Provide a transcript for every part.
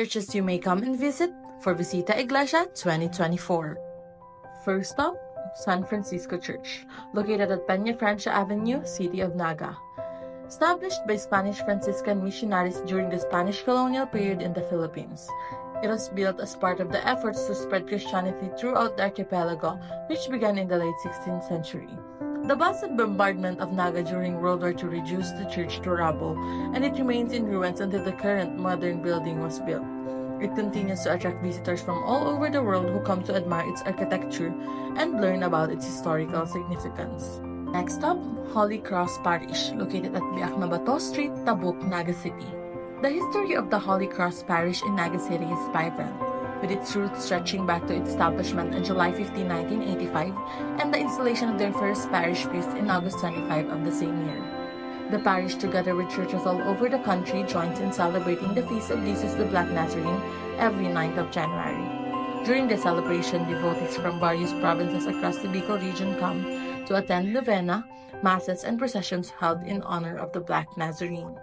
churches you may come and visit for Visita Iglesia 2024. First stop, San Francisco Church, located at Peña Francia Avenue, City of Naga. Established by Spanish Franciscan missionaries during the Spanish colonial period in the Philippines, it was built as part of the efforts to spread Christianity throughout the archipelago, which began in the late 16th century. The massive bombardment of Naga during World War II reduced the church to rubble, and it remains in ruins until the current modern building was built. It continues to attract visitors from all over the world who come to admire its architecture and learn about its historical significance. Next up, Holy Cross Parish, located at Biaknabato Street, Tabuk, Naga City. The history of the Holy Cross Parish in Naga City is vibrant, with its roots stretching back to its establishment on July 15, 1985, and the installation of their first parish priest in August 25 of the same year. The parish, together with churches all over the country, joins in celebrating the feast of Jesus the Black Nazarene every 9th of January. During the celebration, devotees from various provinces across the Bicol Region come to attend novena, masses, and processions held in honor of the Black Nazarene.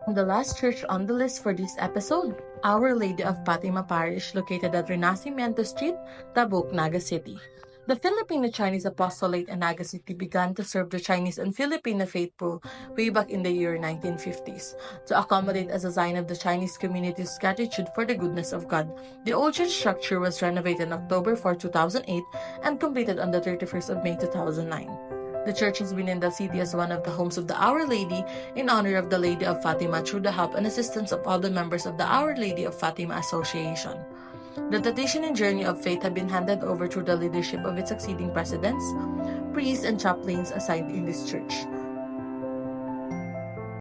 The last church on the list for this episode, Our Lady of Fatima Parish, located at Renacimiento Street, Tabuk, Naga City. The Filipino-Chinese Apostolate in Naga City began to serve the Chinese and Filipino faithful way back in the year 1950s. To accommodate as a sign of the Chinese community's gratitude for the goodness of God, the old church structure was renovated on October 4, 2008 and completed on the 31st of May 2009. The church has been in the city as one of the homes of the Our Lady in honor of the Lady of Fatima through the help and assistance of all the members of the Our Lady of Fatima Association. The tradition and journey of faith have been handed over through the leadership of its succeeding presidents, priests, and chaplains assigned in this church.